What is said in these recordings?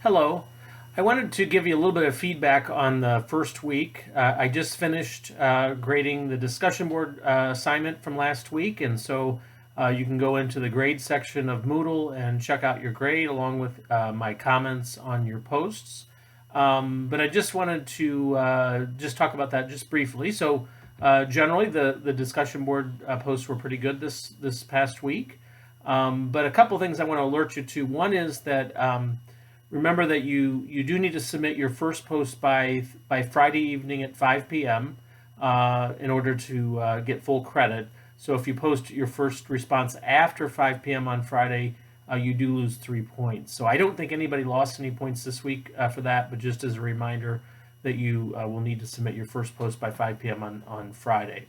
Hello. I wanted to give you a little bit of feedback on the first week. I just finished grading the discussion board assignment from last week, and so you can go into the grade section of Moodle and check out your grade along with my comments on your posts. But I just wanted to just talk about that just briefly. So generally, the discussion board posts were pretty good this past week. But a couple things I want to alert you to. One is that remember that you do need to submit your first post by Friday evening at 5 p.m. In order to get full credit. So if you post your first response after 5 p.m. on Friday, you do lose 3 points. So I don't think anybody lost any points this week for that, but just as a reminder that you will need to submit your first post by 5 p.m. on Friday.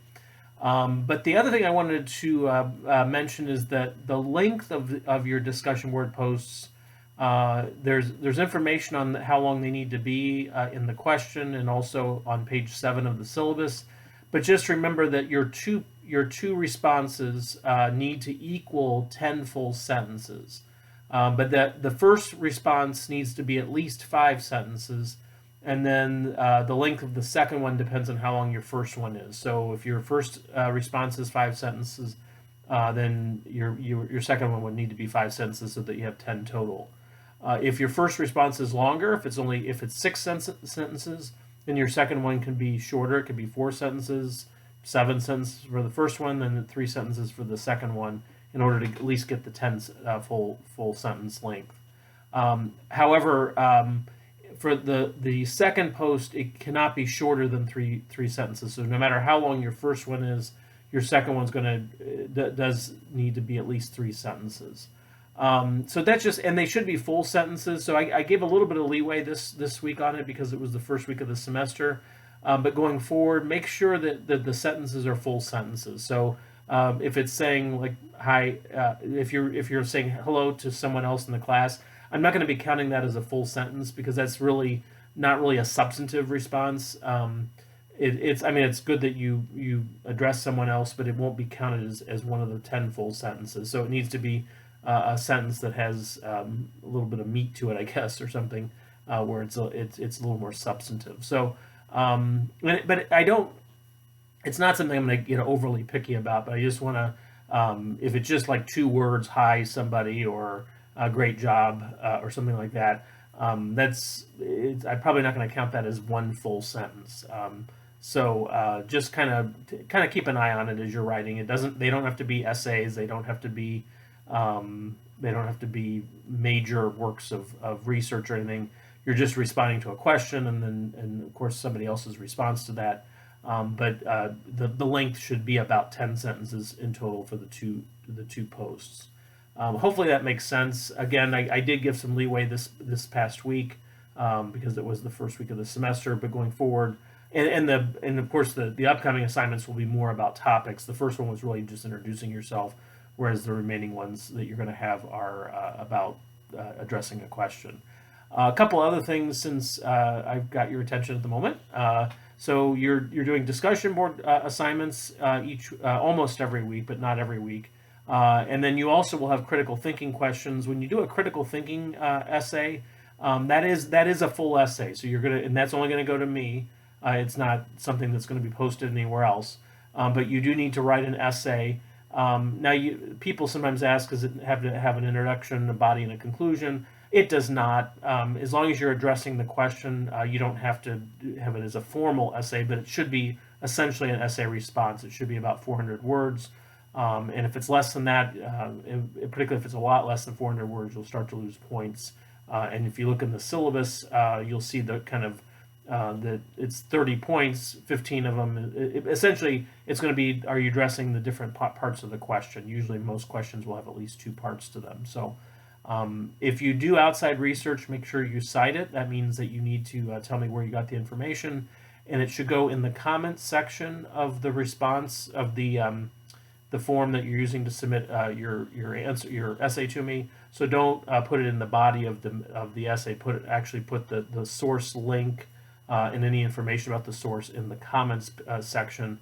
But the other thing I wanted to mention is that the length of your discussion board posts, there's information on how long they need to be in the question and also on page 7 of the syllabus. But just remember that your two responses need to equal 10 full sentences. But that the first response needs to be at least 5 sentences, and then the length of the second one depends on how long your first one is. So if your first response is 5 sentences, then your second one would need to be 5 sentences so that you have 10 total. If your first response is longer, if it's sentences, then your second one can be shorter. It could be 4 sentences, 7 sentences for the first one, then 3 sentences for the second one, in order to at least get the 10 full sentence length. However, for the second post, it cannot be shorter than three sentences. So no matter how long your first one is, your second one's does need to be at least 3 sentences. So that's just, and they should be full sentences. So I gave a little bit of leeway this week on it because it was the first week of the semester. But going forward, make sure that the sentences are full sentences. So if it's saying like hi, if you're saying hello to someone else in the class, I'm not going to be counting that as a full sentence because that's really not really a substantive response. It's good that you address someone else, but it won't be counted as one of the 10 full sentences. So it needs to be a sentence that has a little bit of meat to it, I guess, or something where it's a little more substantive. So, but I don't. It's not something I'm going to get overly picky about. But I just want to, if it's just like 2 words, hi somebody, or a great job, or something like that. I'm probably not going to count that as one full sentence. So just kind of keep an eye on it as you're writing. They don't have to be essays. They don't have to be major works of research or anything. You're just responding to a question, and of course somebody else's response to that. But the length should be about 10 sentences in total for the two posts. Hopefully that makes sense. Again, I did give some leeway this past week because it was the first week of the semester. But going forward, and of course the upcoming assignments will be more about topics. The first one was really just introducing yourself, whereas the remaining ones that you're going to have are about addressing a question. A couple other things since I've got your attention at the moment. So you're doing discussion board assignments almost every week, but not every week. And then you also will have critical thinking questions. When you do a critical thinking essay, that is a full essay. So and that's only gonna go to me. It's not something that's going to be posted anywhere else. But you do need to write an essay. Now, people sometimes ask, does it have to have an introduction, a body, and a conclusion? It does not. As long as you're addressing the question, you don't have to have it as a formal essay, but it should be essentially an essay response. It should be about 400 words. And if it's less than that, particularly if it's a lot less than 400 words, you'll start to lose points. And if you look in the syllabus, you'll see the kind of that it's 30 points, 15 of them. Essentially, it's going to be, are you addressing the different parts of the question? Usually most questions will have at least 2 parts to them. So if you do outside research, make sure you cite it. That means that you need to tell me where you got the information. And it should go in the comments section of the response of the form that you're using to submit your essay to me. So don't put it in the body of the essay. Actually put the source link and any information about the source in the comments section.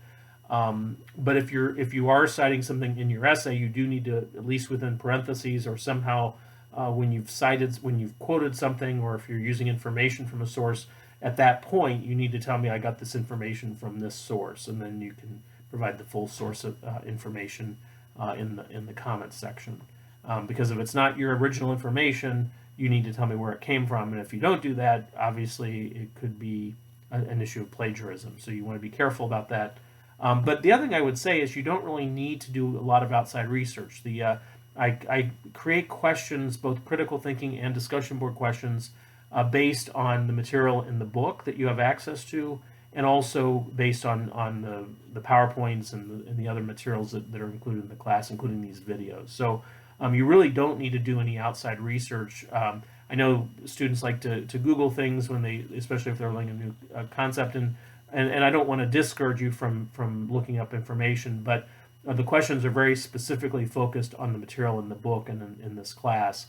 But if you are citing something in your essay, you do need to, at least within parentheses or somehow when you've quoted something, or if you're using information from a source. At that point, you need to tell me I got this information from this source, and then you can provide the full source of information in the comments section. Because if it's not your original information, you need to tell me where it came from, and if you don't do that, obviously it could be an issue of plagiarism. So you want to be careful about that. But the other thing I would say is you don't really need to do a lot of outside research. I create questions, both critical thinking and discussion board questions, based on the material in the book that you have access to, and also based on the PowerPoints and the other materials that are included in the class, including these videos. So you really don't need to do any outside research. I know students like to Google things when especially if they're learning a new concept, and I don't want to discourage you from looking up information, but the questions are very specifically focused on the material in the book and in this class.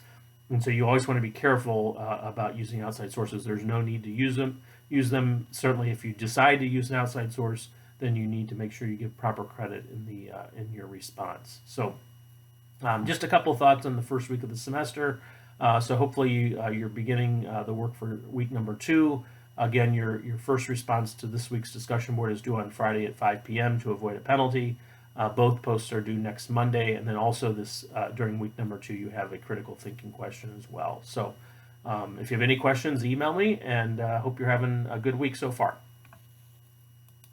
And so you always want to be careful about using outside sources. There's no need to use them. Use them certainly if you decide to use an outside source, then you need to make sure you give proper credit in your response. So just a couple of thoughts on the first week of the semester. So hopefully you're beginning the work for week number 2. Again, your first response to this week's discussion board is due on Friday at 5 p.m. to avoid a penalty. Both posts are due next Monday, and then also during week number 2, you have a critical thinking question as well. So if you have any questions, email me, and hope you're having a good week so far.